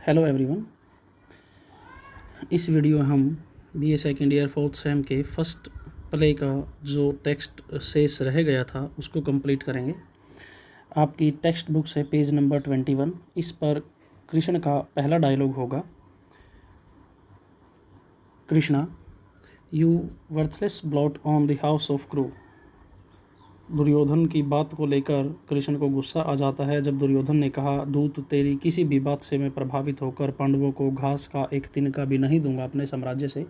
Hello everyone. इस video में हम BA second year fourth same के फर्स्ट प्ले का जो टेक्स्ट शेष रह गया था उसको कंप्लीट करेंगे। आपकी टेक्स्ट बुक से पेज नंबर 21, इस पर कृष्ण का पहला डायलॉग होगा। Krishna, you worthless blot on the house of Kuru. Duryodhan की बात को लेकर कृष्ण को गुस्सा आ जाता है जब दुर्योधन ने कहा, दूत तेरी किसी भी बात से मैं प्रभावित होकर पांडवों को घास का एक तिनका भी नहीं दूंगा अपने साम्राज्य से।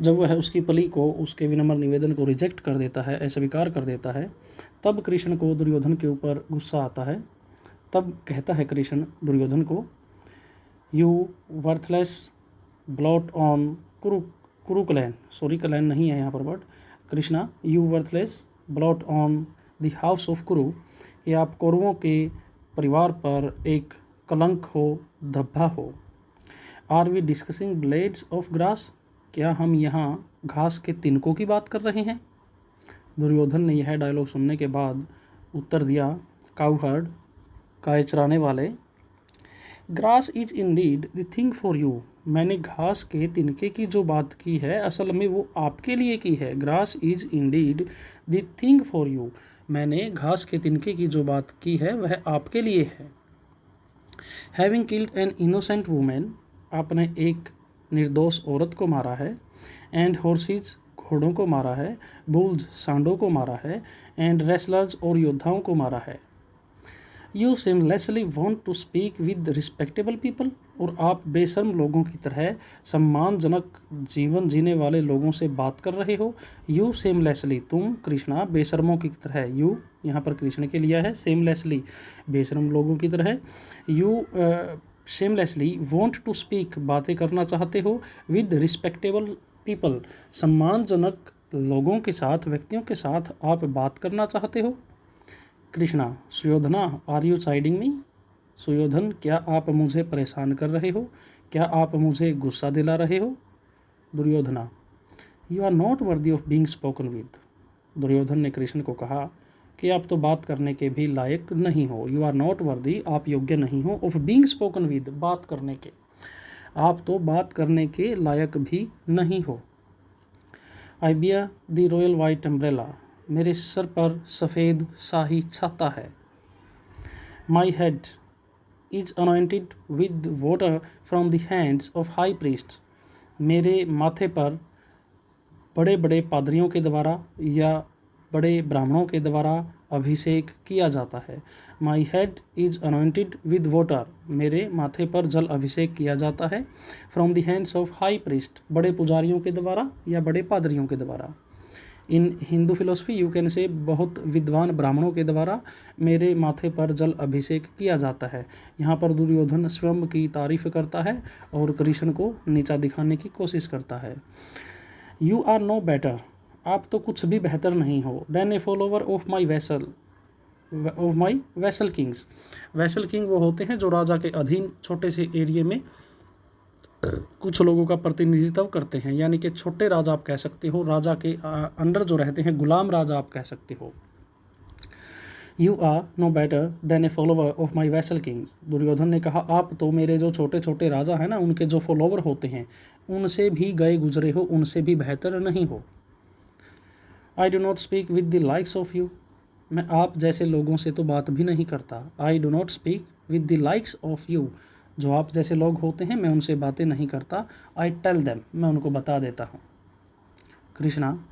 जब वह उसकी पली को, उसके विनम्र निवेदन को रिजेक्ट कर देता है, अस्वीकार कर देता है, तब कृष्ण को दुर्योधन के ऊपर गुस्सा आता है। तब कहता है कृष्ण दुर्योधन को, you worthless blot on Kuru clan, sorry clan नहीं है यहाँ पर word, Krishna you worthless blot on the house of Kuru, कि आप कौरवों के परिवार पर एक कलंक हो, धब्बा हो। Are we discussing blades of grass, क्या हम यहाँ घास के तिनकों की बात कर रहे हैं। दुर्योधन ने यह डायलॉग सुनने के बाद उत्तर दिया, काउहर्ड, गाय चराने वाले, grass is Indeed the thing for you, मैंने घास के तिनके की जो बात की है असल में वो आपके लिए की है। Grass is Indeed the thing for you, मैंने घास के तिनके की जो बात की है वह आपके लिए है। Having killed an innocent women, आपने एक निर्दोष औरत को मारा है। एंड हॉर्सेज, घोड़ों को मारा है। बुल्स, सांडों को मारा है। एंड रेसलर्स, और योद्धाओं को मारा है। You shamelessly want to speak with respectable people, और आप बेशर्म लोगों की तरह सम्मानजनक जीवन जीने वाले लोगों से बात कर रहे हो। यू सेमलेसली, तुम कृष्णा बेशर्मों की तरह, यू यहाँ पर कृष्ण के लिया है, सेमलेसली बेशर्म लोगों की तरह, you shamelessly want to speak, बातें करना चाहते हो, विद रिस्पेक्टेबल पीपल, सम्मानजनक लोगों के साथ, व्यक्तियों के साथ आप बात करना चाहते हो। कृष्णा, सुयोधना आर यू साइडिंग मी, सुयोधन क्या आप मुझे परेशान कर रहे हो, क्या आप मुझे गुस्सा दिला रहे हो। Duryodhana, you are not worthy of being spoken with, Duryodhan ने कृष्ण को कहा कि आप तो बात करने के भी लायक नहीं हो। यू आर नॉट वर्दी, आप योग्य नहीं हो, ऑफ बीइंग स्पोकन विद, बात करने के, आप तो बात करने के लायक भी नहीं हो। I bear the royal white umbrella, मेरे सर पर सफ़ेद शाही छाता है। My head is anointed with water from the hands of high priest, मेरे माथे पर बड़े बड़े पादरियों के द्वारा या बड़े ब्राह्मणों के द्वारा अभिषेक किया जाता है। My head is anointed with water, मेरे माथे पर जल अभिषेक किया जाता है। From the hands of high priest, बड़े पुजारियों के द्वारा या बड़े पादरियों के द्वारा। In Hindu philosophy you can say, बहुत विद्वान ब्राह्मणों के द्वारा मेरे माथे पर जल अभिषेक किया जाता है। यहाँ पर दुर्योधन स्वयं की तारीफ करता है और कृष्ण को नीचा दिखाने की कोशिश करता है। यू आर नो बेटर, आप तो कुछ भी बेहतर नहीं हो, then a follower of my vassal kings, vassal king वो होते हैं जो राजा के अधीन छोटे से एरिया में कुछ लोगों का प्रतिनिधित्व करते हैं, यानी कि छोटे राजा आप कह सकते हो, राजा के अंडर जो रहते हैं, गुलाम राजा आप कह सकते हो। You are no better than a follower of my vassal king, Duryodhan ने कहा आप तो मेरे जो छोटे छोटे राजा हैं ना, उनके जो फॉलोवर होते हैं, उनसे भी गए गुजरे हो, उनसे भी बेहतर नहीं हो। I do not speak with the likes of you, मैं आप जैसे लोगों से तो बात भी नहीं करता। I do not speak with the likes of you, जो आप जैसे लोग होते हैं मैं उनसे बातें नहीं करता। आई टेल देम, मैं उनको बता देता हूँ। Krishna,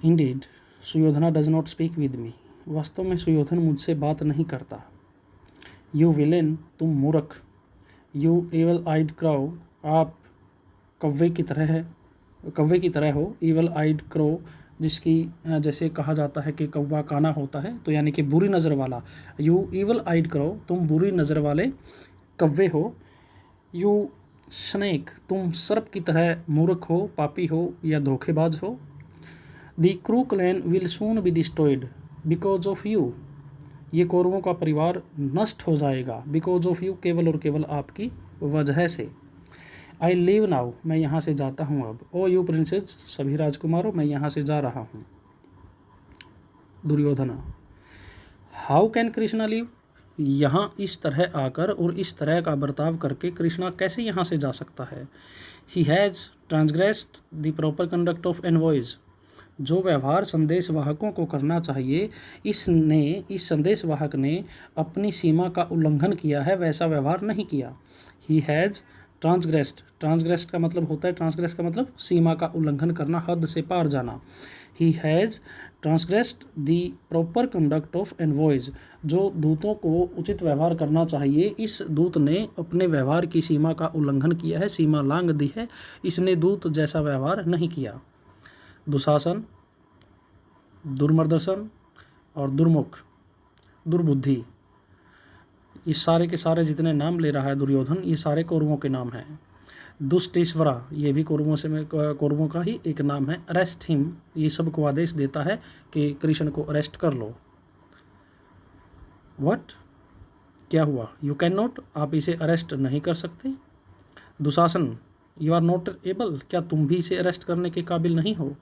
indeed Suyodhana does not speak with me, वास्तव में सुयोधन मुझसे बात नहीं करता। यू विलेन, तुम मूर्ख। यू एवल आइड क्राउ, आप कौवे की तरह हो। एवल आइड क्रो, जिसकी जैसे कहा जाता है कि कौवा काना होता है, तो यानी कि बुरी नज़र वाला। यू ईवल आइड क्रो, तुम बुरी नज़र वाले कौवे हो। यू स्नेक, तुम सर्प की तरह मूर्ख हो, पापी हो या धोखेबाज हो। The crew clan will soon be destroyed because of you, ये कौरवों का परिवार नष्ट हो जाएगा। बिकॉज ऑफ यू, केवल और केवल आपकी वजह से। आई लीव नाउ, मैं यहाँ से जाता हूँ अब। ओ यू प्रिंसेस, सभी राजकुमारों मैं यहाँ से जा रहा हूँ। Duryodhana, how can Krishna leave, यहाँ इस तरह आकर और इस तरह का बर्ताव करके कृष्णा कैसे यहाँ से जा सकता है। He has transgressed the proper conduct of envoys, जो व्यवहार संदेशवाहकों को करना चाहिए इस संदेशवाहक ने अपनी सीमा का उल्लंघन किया है, वैसा व्यवहार नहीं किया। ही हैज़ ट्रांसग्रेस्ड का मतलब होता है, ट्रांसग्रेस का मतलब सीमा का उल्लंघन करना, हद से पार जाना। He has transgressed the proper conduct of envoys, जो दूतों को उचित व्यवहार करना चाहिए, इस दूत ने अपने व्यवहार की सीमा का उल्लंघन किया है, सीमा लांघ दी है, इसने दूत जैसा व्यवहार नहीं किया। दुशासन, दुर्मर्दसन और दुर्मुख, दुर्बुद्धि, ये सारे के सारे जितने नाम ले रहा है दुर्योधन, ये सारे कौरवों के नाम हैं। दुष्टेश्वरा, ये भी कौरवों का ही एक नाम है। अरेस्ट हिम, ये सबको आदेश देता है कि कृष्ण को अरेस्ट कर लो। व्हाट, क्या हुआ? यू कैन नॉट, आप इसे अरेस्ट नहीं कर सकते। Dushasan, you are not able, क्या तुम भी इसे अरेस्ट करने के काबिल नहीं हो।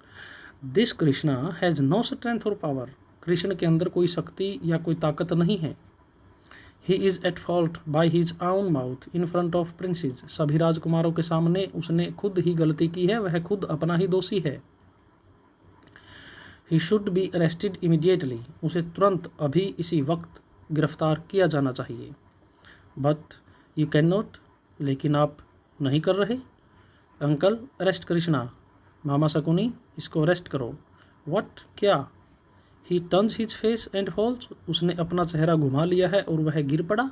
This Krishna has no strength और पावर, कृष्ण के अंदर कोई शक्ति या कोई ताकत नहीं है। He is at fault by his own mouth in front of princes, सभी राजकुमारों के सामने उसने खुद ही गलती की है, वह खुद अपना ही दोषी है। He should be arrested immediately, उसे तुरंत अभी इसी वक्त गिरफ्तार किया जाना चाहिए। बट यू कैन नॉट, लेकिन आप नहीं कर रहे। अंकल अरेस्ट कृष्णा, मामा शकुनी इसको अरेस्ट करो। व्हाट, क्या? He turns his face and falls, उसने अपना चेहरा घुमा लिया है और वह गिर पड़ा।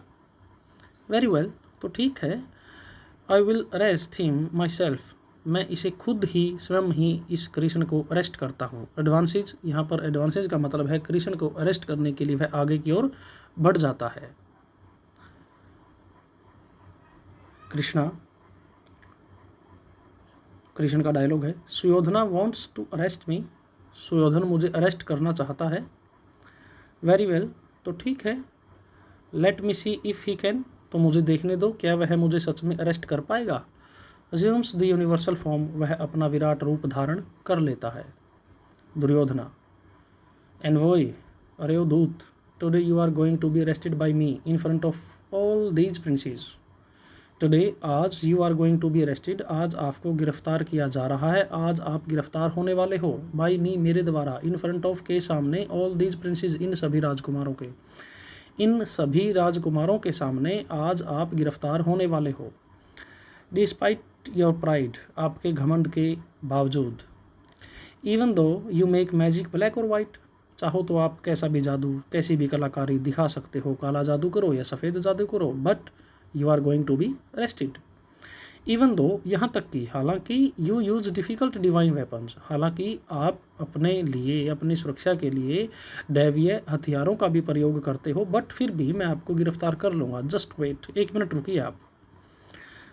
वेरी वेल, तो ठीक है। I will arrest him my self, मैं इसे खुद ही स्वयं ही इस कृष्ण को अरेस्ट करता हूँ। एडवांसेज, यहाँ पर एडवांसेज का मतलब है कृष्ण को अरेस्ट करने के लिए वह आगे की ओर बढ़ जाता है। कृष्ण का डायलॉग है, सुयोधना वॉन्ट्स टू अरेस्ट मी, सुयोधन मुझे अरेस्ट करना चाहता है। वेरी वेल, तो ठीक है। Let me C if he can, तो मुझे देखने दो क्या वह मुझे सच में अरेस्ट कर पाएगा। अज्यूम्स द यूनिवर्सल फॉर्म, वह अपना विराट रूप धारण कर लेता है। दुर्योधना, एनवॉय, अरे ओ दूत, today you are going to be arrested by me in front of all these princes. Today, आज, you are going to be arrested, आज आपको गिरफ्तार किया जा रहा है, आज आप गिरफ्तार होने वाले हो। बाय मी, मेरे द्वारा। इन फ्रंट ऑफ, के सामने। ऑल दीज प्रिंसेस, इन सभी राजकुमारों के। इन सभी राजकुमारों के सामने आज आप गिरफ्तार होने वाले हो। डिस्पाइट योर प्राइड, आपके घमंड के बावजूद। Even though you make magic black और वाइट, चाहो तो आप कैसा भी जादू, कैसी भी कलाकारी दिखा सकते हो, काला जादू करो या सफ़ेद जादू करो, but you are going to be arrested. Even though, यहाँ तक कि हालांकि you use difficult divine weapons, हालांकि आप अपने लिए, अपनी सुरक्षा के लिए दैवीय हथियारों का भी प्रयोग करते हो, बट फिर भी मैं आपको गिरफ्तार कर लूँगा। जस्ट वेट, एक मिनट रुकिए आप।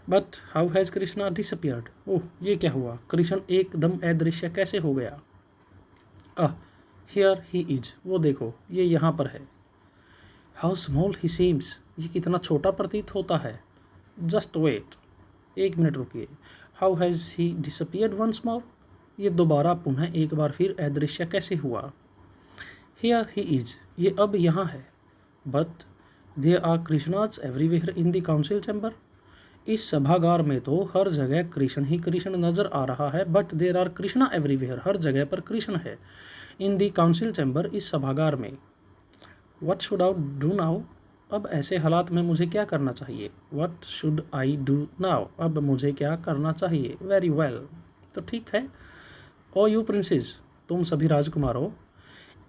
But how has Krishna disappeared, oh ये क्या हुआ, कृष्ण एकदम अदृश्य कैसे हो गया। हियर ही इज, वो देखो ये यहाँ पर है। हाउ स्मॉल ही सीम्स, ये कितना छोटा प्रतीत होता है। जस्ट वेट, एक मिनट रुकिए। How has he disappeared once more, ये दोबारा पुनः एक बार फिर अदृश्य कैसे हुआ। हियर ही इज, ये अब यहाँ है। But there are Krishnas everywhere in the council chamber, इस सभागार में तो हर जगह कृष्ण ही कृष्ण नजर आ रहा है। But there are Krishna everywhere, हर जगह पर कृष्ण है। इन द काउंसिल चैम्बर, इस सभागार में। What should I do now, अब ऐसे हालात में मुझे क्या करना चाहिए। What should I do now, अब मुझे क्या करना चाहिए। वेरी वेल, तो ठीक है। ओ यू प्रिंसेस, तुम सभी राजकुमारों।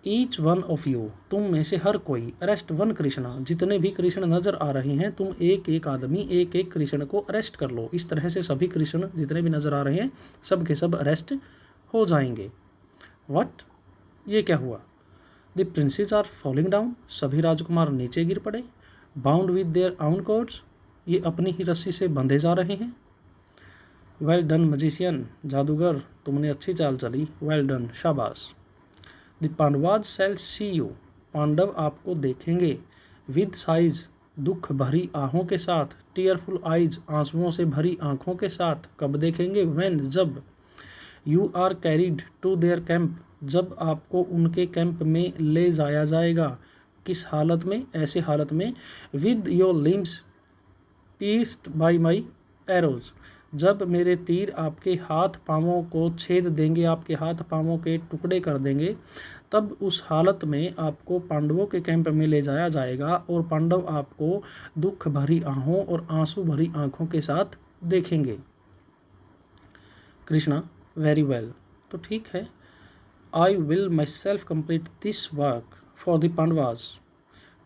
ईच वन ऑफ यू, तुम में से हर कोई। अरेस्ट वन कृष्णा, जितने भी कृष्ण नजर आ रहे हैं, तुम एक एक आदमी, एक एक कृष्ण को अरेस्ट कर लो। इस तरह से सभी कृष्ण जितने भी नजर आ रहे हैं, सब के सब अरेस्ट हो जाएंगे। व्हाट, ये क्या हुआ। The princes are falling down, सभी राजकुमार नीचे गिर पड़े। Bound with their own cords, ये अपनी ही रस्सी से बंधे जा रहे हैं। वेल डन मजिशियन, जादूगर तुमने अच्छी चाल चली। वेल डन, शाबाश। The Pandavas shall see you, Pandav आपको देखेंगे। विद साइज, दुख भरी आहों के साथ। टीयरफुल आइज, आंसुओं से भरी आंखों के साथ। कब देखेंगे, व्हेन, जब। You are carried to their camp, जब आपको उनके कैंप में ले जाया जाएगा। किस हालत में? ऐसे हालत में with your limbs pieced by my arrows, जब मेरे तीर आपके हाथ पांवों को छेद देंगे, आपके हाथ पांवों के टुकड़े कर देंगे, तब उस हालत में आपको पांडवों के कैंप में ले जाया जाएगा और पांडव आपको दुख भरी आहों और आंसू भरी आंखों के साथ देखेंगे। कृष्णा वेरी वेल, तो ठीक है। I will my self complete this work for the Pandavas,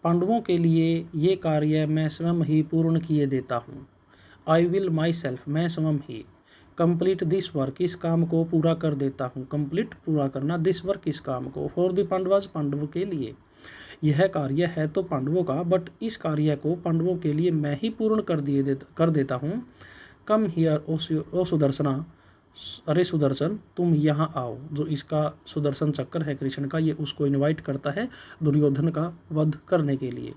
पांडवों के लिए ये कार्य मैं स्वयं ही पूर्ण किए देता हूँ। आई विल माई सेल्फ, मैं स्वयं ही, कंप्लीट दिस वर्क, इस काम को पूरा कर देता हूँ। कंप्लीट पूरा करना, दिस वर्क इस काम को, फॉर द पांडवास पांडवों के लिए। यह कार्य है तो पांडवों का, बट इस कार्य को पांडवों के लिए मैं ही पूर्ण कर देता हूँ। कम हियर ओ सुदर्शना, अरे सुदर्शन तुम यहाँ आओ। जो इसका सुदर्शन चक्र है कृष्ण का, ये उसको इनवाइट करता है दुर्योधन का वध करने के लिए।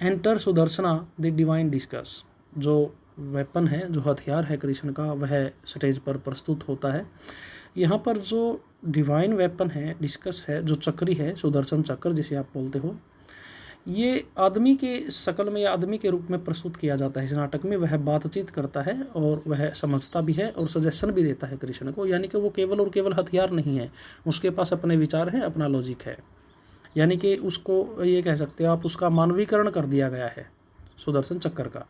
Enter Sudarshana the divine discuss, जो वेपन है, जो हथियार है कृष्ण का, वह स्टेज पर प्रस्तुत होता है। यहाँ पर जो डिवाइन वेपन है, डिस्कस है, जो चक्री है, सुदर्शन चक्र जिसे आप बोलते हो, ये आदमी के शकल में या आदमी के रूप में प्रस्तुत किया जाता है इस नाटक में। वह बातचीत करता है और वह समझता भी है और सजेशन भी देता है कृष्ण को, यानी कि वो केवल और केवल हथियार नहीं है, उसके पास अपने विचार हैं, अपना लॉजिक है, यानी कि उसको ये कह सकते हो आप, उसका मानवीकरण कर दिया गया है सुदर्शन चक्र का।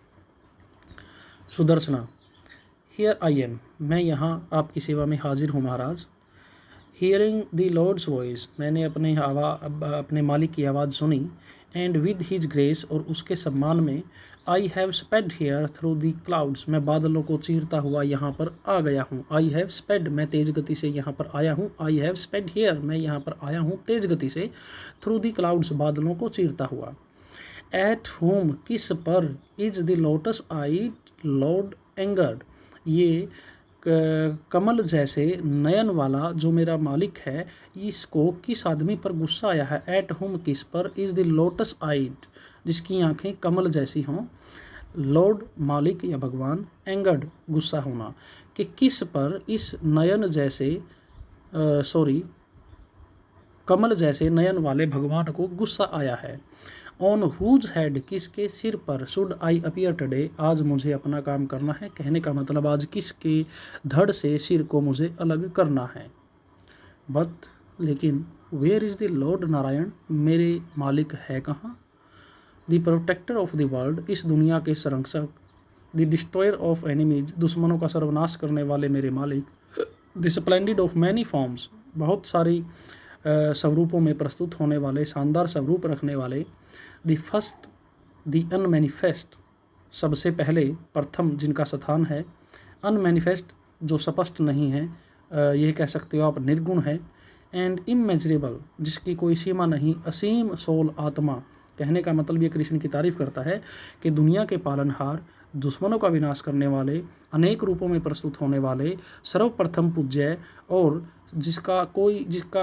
सुदर्शना, हियर आई एम, मैं यहाँ आपकी सेवा में हाजिर हूँ महाराज। हियरिंग द लॉर्ड्स वॉइस, मैंने अपने मालिक की आवाज़ सुनी। एंड विद हिज ग्रेस, और उसके सम्मान में। I have sped here through the clouds, मैं बादलों को चीरता हुआ यहाँ पर आ गया हूँ। आई हैव स्पेड, मैं तेज गति से यहाँ पर आया हूँ। आई हैव स्पेड हियर, मैं यहाँ पर आया हूँ तेज गति से। थ्रू द क्लाउड्स, बादलों को चीरता हुआ। एट होम, किस पर। Is the lotus I Lord angered, ये कमल जैसे नयन वाला जो मेरा मालिक है, इसको किस आदमी पर गुस्सा आया है। एट होम, किस पर। इज द लोटस आइड, जिसकी आंखें कमल जैसी हों। लॉर्ड, मालिक या भगवान। एंगर्ड, गुस्सा होना, कि किस पर इस नयन जैसे कमल जैसे नयन वाले भगवान को गुस्सा आया है। ऑन हुज हेड, किसके सिर पर। शुड आई अपीयर टुडे, आज मुझे अपना काम करना है। कहने का मतलब आज किसके धड़ से सिर को मुझे अलग करना है। बट, लेकिन, where is the Lord Narayan, मेरे मालिक है कहाँ। The protector of the world, इस दुनिया के संरक्षक। द डिस्ट्रॉयर ऑफ एनिमीज, दुश्मनों का सर्वनाश करने वाले मेरे मालिक। The splendid of many forms, बहुत सारी स्वरूपों में प्रस्तुत होने वाले, शानदार स्वरूप रखने वाले। द फर्स्ट, द अनमैनिफेस्ट, सबसे पहले, प्रथम, जिनका स्थान है। अनमैनिफेस्ट, जो स्पष्ट नहीं है, यह कह सकते हो आप निर्गुण है। एंड इमेजरेबल, जिसकी कोई सीमा नहीं, असीम सोल, आत्मा। कहने का मतलब ये कृष्ण की तारीफ करता है कि दुनिया के पालनहार, दुश्मनों का विनाश करने वाले, अनेक रूपों में प्रस्तुत होने वाले, सर्वप्रथम पूज्य, और जिसका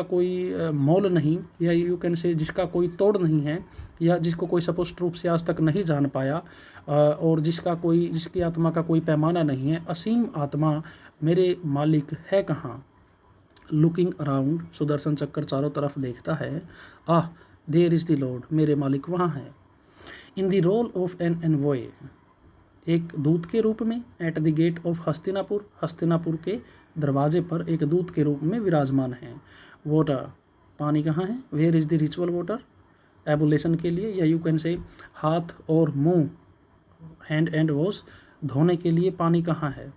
कोई मोल नहीं, या यू कैन से जिसका कोई तोड़ नहीं है, या जिसको कोई स्पष्ट रूप से आज तक नहीं जान पाया, और जिसकी आत्मा का कोई पैमाना नहीं है। असीम आत्मा मेरे मालिक है कहाँ। लुकिंग अराउंड, सुदर्शन चक्र चारों तरफ देखता है। Ah, there is the lord, मेरे मालिक वहाँ है। In the role of an envoy, एक दूत के रूप में। At the gate of Hastinapur, Hastinapur के दरवाजे पर एक दूत के रूप में विराजमान है। वाटर, पानी कहाँ है। Where is the ritual water, ablution के लिए, या यू कैन से हाथ और मुंह, हैंड एंड वॉश, धोने के लिए पानी कहाँ है।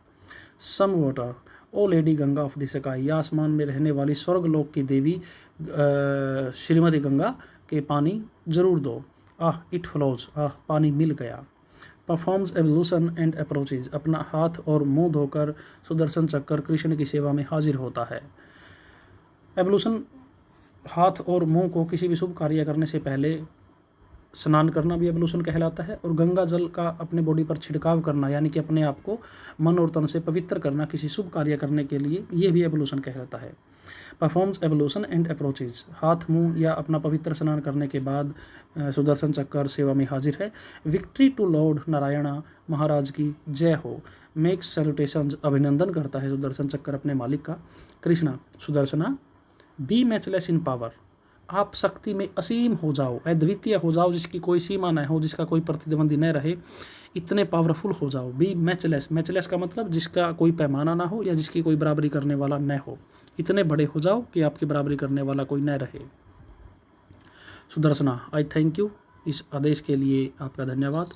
Some water, O lady Ganga of the sky, या आसमान में रहने वाली स्वर्गलोक की देवी श्रीमती गंगा के पानी जरूर दो। आह, इट फ्लोज, आह, पानी मिल गया। परफॉर्म्स एवोल्यूशन एंड अप्रोचेज, अपना हाथ और मुंह धोकर सुदर्शन चक्र कृष्ण की सेवा में हाजिर होता है। एवोल्यूशन, हाथ और मुंह को किसी भी शुभ कार्य करने से पहले स्नान करना भी एवोल्यूशन कहलाता है, और गंगा जल का अपने बॉडी पर छिड़काव करना, यानी कि अपने आप को मन और तन से पवित्र करना किसी शुभ कार्य करने के लिए, ये भी एवोल्यूशन कहलाता है। परफॉर्म्स एवोल्यूशन एंड अप्रोचेज, हाथ मुंह या अपना पवित्र स्नान करने के बाद सुदर्शन चक्र सेवा में हाजिर है। विक्ट्री टू लॉर्ड नारायणा, महाराज की जय हो। मेक्स सैल्यूटेशंस, अभिनंदन करता है सुदर्शन चक्र अपने मालिक का। कृष्णा, सुदर्शना, बी मैचलेस इन पावर, आप शक्ति में असीम हो जाओ, अद्वितीय हो जाओ, जिसकी कोई सीमा न हो, जिसका कोई प्रतिद्वंदी न रहे, इतने पावरफुल हो जाओ। बी मैचलेस, मैचलेस का मतलब जिसका कोई पैमाना ना हो या जिसकी कोई बराबरी करने वाला न हो, इतने बड़े हो जाओ कि आपकी बराबरी करने वाला कोई न रहे। सुदर्शना, आई थैंक यू, इस आदेश के लिए आपका धन्यवाद।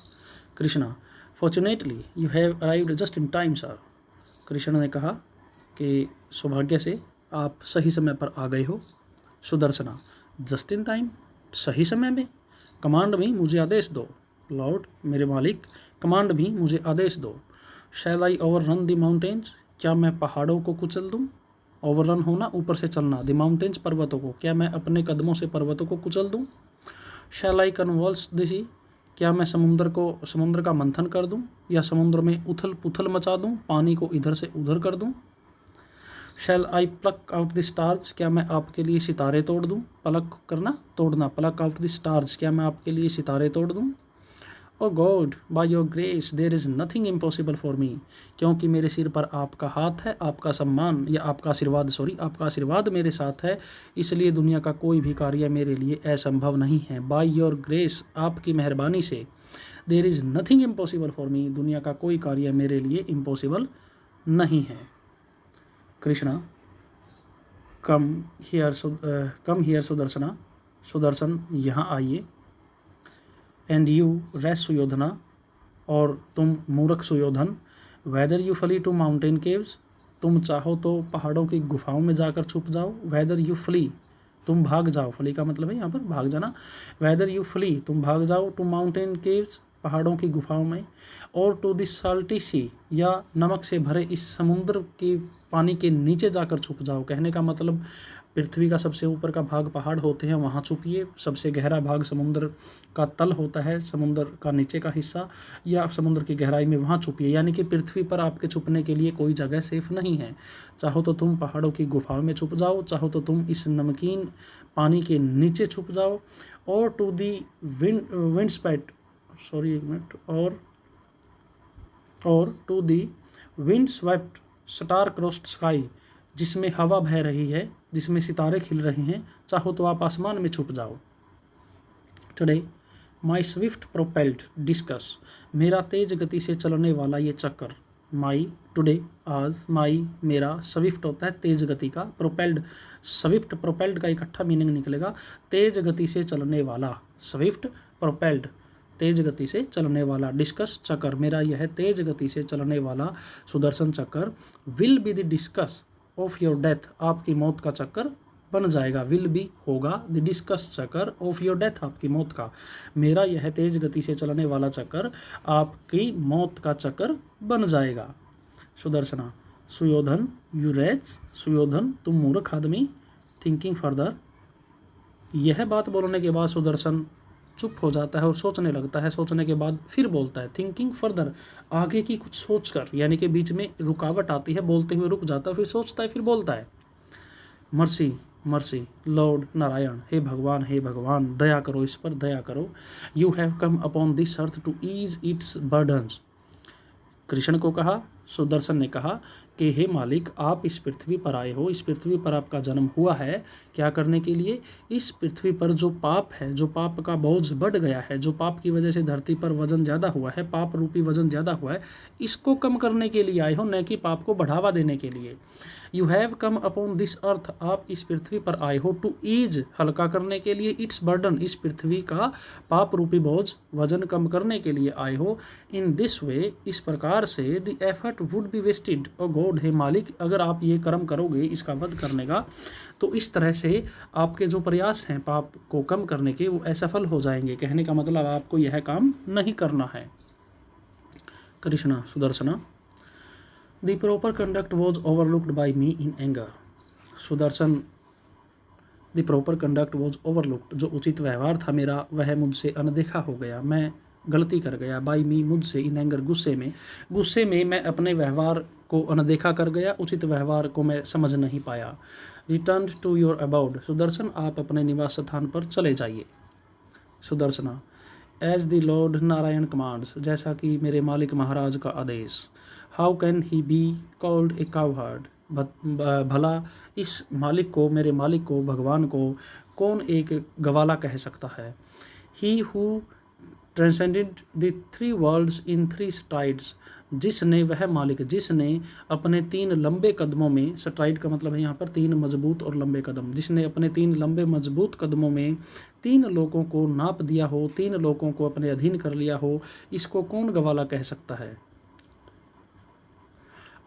Krishna, fortunately you have arrived just in time sir. Krishna ने कहा कि सौभाग्य से आप सही समय पर आ गए हो। सुदर्शना, जस्ट इन टाइम, सही समय में। कमांड भी, मुझे आदेश दो। लॉर्ड, मेरे मालिक, कमांड भी, मुझे आदेश दो। शैल आई ओवररन द माउंटेन्स, क्या मैं पहाड़ों को कुचल दूँ। ओवररन होना, ऊपर से चलना, द माउंटेन्स, पर्वतों को, क्या मैं अपने कदमों से पर्वतों को कुचल दूँ। शैल आई कन्वल्स द सी, क्या मैं समुद्र का मंथन कर दूं या समुद्र में उथल पुथल मचा दूं, पानी को इधर से उधर कर दूं। शैल आई प्लक आउट द स्टार्स, क्या मैं आपके लिए सितारे तोड़ दूं। पलक करना, तोड़ना, प्लक आउट द स्टार्स, क्या मैं आपके लिए सितारे तोड़ दूं। O God, by your grace there is nothing impossible for me, क्योंकि मेरे सिर पर आपका हाथ है, आपका सम्मान या आपका आशीर्वाद, आपका आशीर्वाद मेरे साथ है, इसलिए दुनिया का कोई भी कार्य मेरे लिए असंभव नहीं है। बाय योर ग्रेस, आपकी मेहरबानी से, there is nothing impossible for me, दुनिया का कोई कार्य मेरे लिए इम्पॉसिबल नहीं है। कृष्णा, कम हियर सुदर्शना, सुदर्शन यहाँ आइए। एंड यू रेस सुयोधना, और तुम मूर्ख Suyodhan. Whether you flee to mountain caves, तुम चाहो तो पहाड़ों की गुफाओं में जाकर छुप जाओ। वेदर यू फ्ली, तुम भाग जाओ, फ्ली का मतलब है यहाँ पर भाग जाना। वेदर यू फ्ली, तुम भाग जाओ, टू माउंटेन केव्स, पहाड़ों की गुफाओं में, और टू दिस साल्टी सी, या नमक से भरे इस समुद्र के पानी के नीचे जाकर छुप जाओ। कहने का मतलब पृथ्वी का सबसे ऊपर का भाग पहाड़ होते हैं, वहाँ छुपिए। सबसे गहरा भाग समुद्र का तल होता है, समुद्र का नीचे का हिस्सा या समुद्र की गहराई में, वहाँ छुपिए। यानी कि पृथ्वी पर आपके छुपने के लिए कोई जगह सेफ नहीं है। चाहो तो तुम पहाड़ों की गुफाओं में छुप जाओ, चाहो तो तुम इस नमकीन पानी के नीचे छुप जाओ। और to the wind spat, sorry एक मिनट, और to the wind swept star crossed sky, जिसमें हवा बह रही है, जिसमें सितारे खिल रहे हैं, चाहो तो आप आसमान में छुप जाओ। टुडे माई स्विफ्ट प्रोपेल्ड डिस्कस, मेरा तेज गति से चलने वाला ये चक्कर। माई, टुडे, आज, माई, मेरा, स्विफ्ट होता है तेज गति का, प्रोपेल्ड, स्विफ्ट, प्रोपेल्ड का इकट्ठा मीनिंग निकलेगा, तेज गति से चलने वाला, स्विफ्ट प्रोपेल्ड, तेज गति से चलने वाला, डिस्कस, चक्कर, मेरा यह तेज गति से चलने वाला सुदर्शन चक्कर, will be the discuss of your death, आपकी मौत का चक्कर बन जाएगा। विल बी होगा, द डिस्कस चक्कर, ऑफ योर डेथ, आपकी मौत का। मेरा यह तेज गति से चलने वाला चक्कर आपकी मौत का चक्कर बन जाएगा। सुदर्शना, सुयोधन, यू रेज, सुयोधन, तुम मूर्ख आदमी, थिंकिंग फर्दर। यह बात बोलने के बाद सुदर्शन चुप हो जाता है और सोचने लगता है। सोचने के बाद फिर बोलता है, थिंकिंग फर्दर, आगे की कुछ सोच कर, यानी कि बीच में रुकावट आती है, बोलते हुए रुक जाता है, फिर सोचता है, फिर बोलता है। मर्सी, मर्सी, लॉर्ड नारायण, हे भगवान, दया करो, इस पर दया करो। You have come upon this earth to ease its burdens. Krishna को कहा, सुदर्शन ने कहा कि हे मालिक, आप इस पृथ्वी पर आए हो, इस पृथ्वी पर आपका जन्म हुआ है, क्या करने के लिए। इस पृथ्वी पर जो पाप है, जो पाप का बोझ बढ़ गया है, जो पाप की वजह से धरती पर वजन ज़्यादा हुआ है, पाप रूपी वजन ज़्यादा हुआ है, इसको कम करने के लिए आए हो, न कि पाप को बढ़ावा देने के लिए। You have come upon this अर्थ, आप इस पृथ्वी पर आए हो, टू ईज, हल्का करने के लिए, इट्स बर्डन, इस पृथ्वी का पाप रूपी बोझ वजन कम करने के लिए आए हो। इन दिस वे, इस प्रकार से, the effort would be wasted. O God, हे मालिक, अगर आप ये कर्म करोगे इसका वध करने का, तो इस तरह से आपके जो प्रयास हैं पाप को कम करने के, वो असफल हो जाएंगे। कहने का मतलब आपको यह काम नहीं करना है। Krishna, Sudarshana, the proper conduct was overlooked by me in anger. Sudarshan, the proper conduct was overlooked, जो उचित व्यवहार था मेरा, वह मुझसे अनदेखा हो गया, मैं गलती कर गया। बाई मी, मुझसे, इन एंगर, गुस्से में मैं अपने व्यवहार को अनदेखा कर गया, उचित व्यवहार को मैं समझ नहीं पाया। Return to your abode, Sudarshan, आप अपने निवास स्थान पर चले जाइए। Sudarshana, as the Lord Narayan commands, जैसा कि मेरे मालिक महाराज का आदेश। How can he be called a coward, भला इस मालिक को, मेरे मालिक को, भगवान को कौन एक गवाला कह सकता है। He who transcended the three world's in three strides, जिसने, वह मालिक जिसने अपने 3 लंबे कदमों में, स्ट्राइड का मतलब है यहाँ पर 3 मजबूत और लंबे कदम, जिसने अपने 3 लंबे मजबूत कदमों में 3 लोगों को नाप दिया हो, 3 लोगों को अपने अधीन कर लिया हो, इसको कौन गवाला कह सकता है।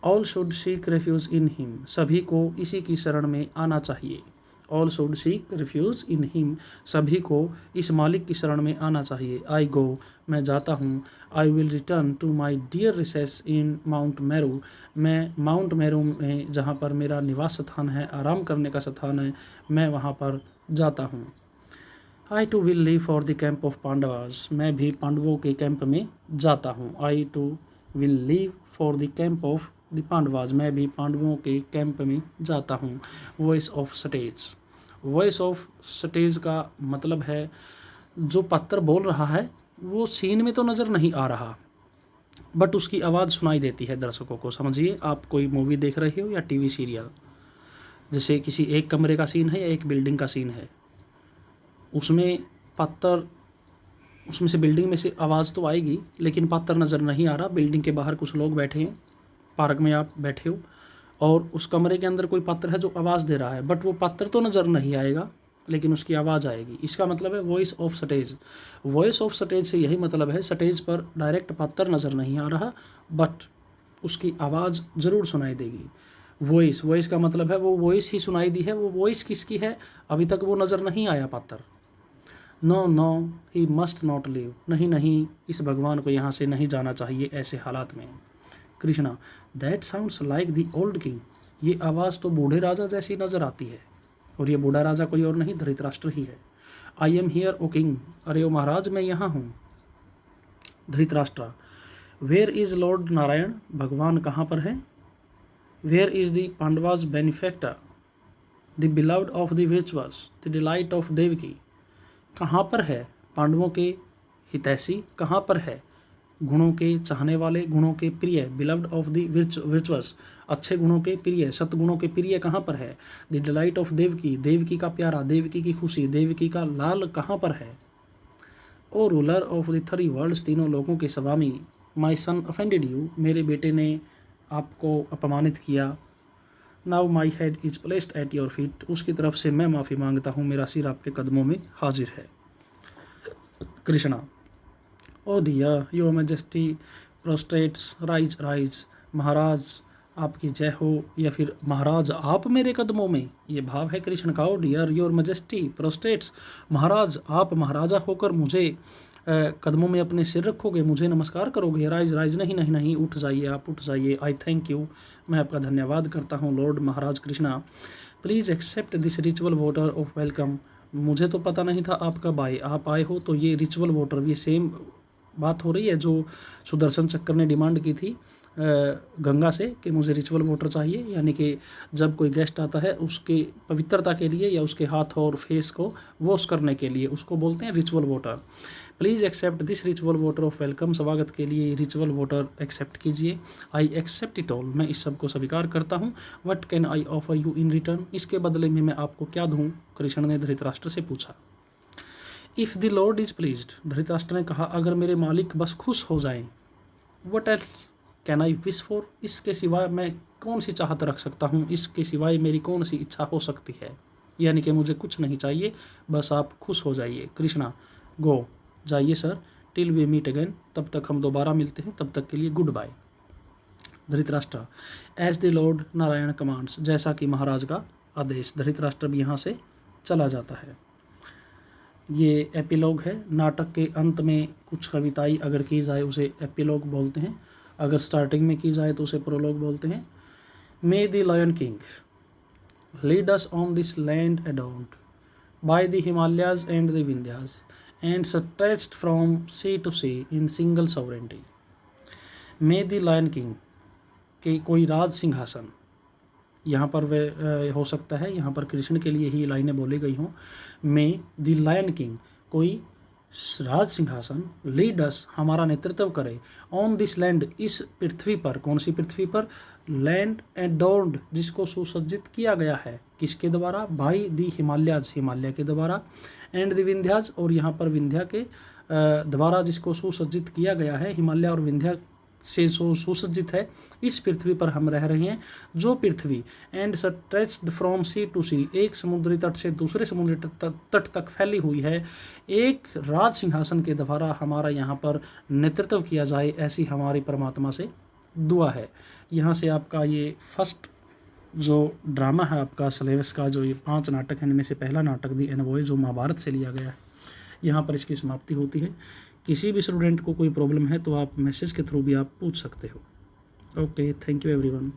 All should seek refuge in him, सभी को इसी की शरण में आना चाहिए। All should seek refuge in him, सभी को इस मालिक की शरण में आना चाहिए। आई गो, मैं जाता हूँ। I will return to my dear recess in Mount Meru, मैं माउंट मैरू में, जहाँ पर मेरा निवास स्थान है, आराम करने का स्थान है, मैं वहाँ पर जाता हूँ। I too will leave for the camp of Pandavas, मैं भी पांडवों के कैंप में जाता हूँ। I too will leave for the camp of the Pandavas, मैं भी पांडवों के कैंप में जाता हूँ। Voice of stage, voice of stage का मतलब है जो पात्र बोल रहा है वो सीन में तो नज़र नहीं आ रहा, बट उसकी आवाज़ सुनाई देती है दर्शकों को। समझिए, आप कोई मूवी देख रहे हो या टीवी सीरियल, जैसे किसी एक कमरे का सीन है या एक बिल्डिंग का सीन है, उसमें पात्र, उसमें से बिल्डिंग में से आवाज़ तो आएगी लेकिन पात्र नज़र नहीं आ रहा। बिल्डिंग के बाहर कुछ लोग बैठे हैं, पार्क में आप बैठे हो और उस कमरे के अंदर कोई पात्र है जो आवाज़ दे रहा है, बट वो पात्र तो नज़र नहीं आएगा लेकिन उसकी आवाज़ आएगी। इसका मतलब है voice of stage. Voice of stage से यही मतलब है, स्टेज पर डायरेक्ट पात्र नज़र नहीं आ रहा बट उसकी आवाज़ ज़रूर सुनाई देगी। वॉइस, वॉइस का मतलब है वो वॉइस ही सुनाई दी है। वो वॉइस किसकी है, अभी तक वो नज़र नहीं आया पात्र। No no he must not live, नहीं नहीं, इस भगवान को यहाँ से नहीं जाना चाहिए ऐसे हालात में। Krishna, that sounds like the old king, ये आवाज़ तो बूढ़े राजा जैसी नज़र आती है, और ये बूढ़ा राजा कोई और नहीं, धृतराष्ट्र ही है। I am here O king, अरे ओ महाराज मैं यहाँ हूँ। Dhritarashtra, where is Lord Narayan, भगवान कहाँ पर है। Where is the Pandavas benefactor, the beloved of the विचवास, द डिलाइट ऑफ देवकी, कहाँ पर है पांडवों के हितैषी, कहाँ पर है गुणों के चाहने वाले, गुणों के प्रिय, बिलव्ड ऑफ द विचवस, अच्छे गुणों के प्रिय, सतगुणों के प्रिय कहाँ पर है। The delight of Devaki, Devaki का प्यारा, देवकी की खुशी, देवकी का लाल कहाँ पर है। O ruler of the three worlds, तीनों लोगों के स्वामी, माई सन ऑफेंडेड यू, मेरे बेटे ने आपको अपमानित किया। Now my head is placed at your feet, उसकी तरफ से मैं माफ़ी मांगता हूँ, मेरा सिर आपके कदमों में हाजिर है। Krishna, O dear your majesty prostrates, rise rise, महाराज आपकी जय हो, या फिर महाराज आप मेरे कदमों में, ये भाव है कृष्ण का। ओ डियर योर मैजेस्टी प्रोस्ट्रेट्स, महाराज आप महाराजा होकर मुझे कदमों में अपने सिर रखोगे, मुझे नमस्कार करोगे। राइज राइज, नहीं नहीं नहीं, उठ जाइए, आप उठ जाइए। आई थैंक यू, मैं आपका धन्यवाद करता हूँ lord Maharaj Krishna. Please accept this ritual water of welcome, मुझे तो पता नहीं था आप कब आए, आप आए हो तो ये रिचुअल वाटर, ये सेम बात हो रही है जो सुदर्शन चक्र ने डिमांड की थी गंगा से कि मुझे रिचुअल वाटर चाहिए, यानी कि जब कोई गेस्ट आता है उसके पवित्रता के लिए या उसके हाथ और फेस को वॉश करने के लिए, उसको बोलते हैं ritual water. Please accept this ritual water of welcome, स्वागत के लिए रिचुअल वाटर एक्सेप्ट कीजिए। आई एक्सेप्ट इट ऑल, मैं इस सब को स्वीकार करता हूँ। What can I offer you in return, इसके बदले में मैं आपको क्या दूँ, कृष्ण ने धृतराष्ट्र से पूछा। If the Lord is pleased, Dhritarashtra ने कहा अगर मेरे मालिक बस खुश हो जाएं। What else can I wish for, इसके सिवाय मैं कौन सी चाहत रख सकता हूँ, इसके सिवाय मेरी कौन सी इच्छा हो सकती है, यानी कि मुझे कुछ नहीं चाहिए, बस आप खुश हो जाइए। कृष्णा, गो, जाइए sir, till we meet again, तब तक हम दोबारा मिलते हैं, तब तक के लिए goodbye. Dhritarashtra, as the Lord Narayan commands, जैसा कि महाराज का आदेश। धृतराष्ट्र भी यहाँ से चला जाता है। ये एपिलॉग है। नाटक के अंत में कुछ कविताई अगर की जाए उसे एपिलॉग बोलते हैं, अगर स्टार्टिंग में की जाए तो उसे प्रोलॉग बोलते हैं। May the lion king lead us on this land adorned by the Himalayas and the Vindhyas and stretched from sea to sea in single sovereignty. May the lion king, के कोई राज सिंहासन, यहाँ पर वे हो सकता है यहाँ पर कृष्ण के लिए ही लाइनें बोली गई हों। मे द लायन किंग, कोई राज सिंहासन, लीड अस, हमारा नेतृत्व करे, ऑन दिस लैंड, इस पृथ्वी पर, कौन सी पृथ्वी पर, लैंड एडोर्न्ड, जिसको सुसज्जित किया गया है, किसके द्वारा, बाई दी हिमालयाज, हिमालय के द्वारा, एंड द विंध्याज, और यहाँ पर विंध्या के द्वारा जिसको सुसज्जित किया गया है, हिमालय और विंध्या से सुसज्जित है, इस पृथ्वी पर हम रह रहे हैं, जो पृथ्वी and stretched from sea to sea, एक समुद्री तट से दूसरे समुद्री तट तक फैली हुई है, एक राज सिंहासन के द्वारा हमारा यहाँ पर नेतृत्व किया जाए, ऐसी हमारी परमात्मा से दुआ है। यहाँ से आपका ये फर्स्ट जो ड्रामा है आपका सिलेबस का, जो ये 5 नाटक हैं, इनमें से पहला नाटक दी एनवॉय जो महाभारत से लिया गया है, यहाँ पर इसकी समाप्ति होती है। किसी भी स्टूडेंट को कोई प्रॉब्लम है तो आप मैसेज के थ्रू भी आप पूछ सकते हो। Okay, thank you everyone.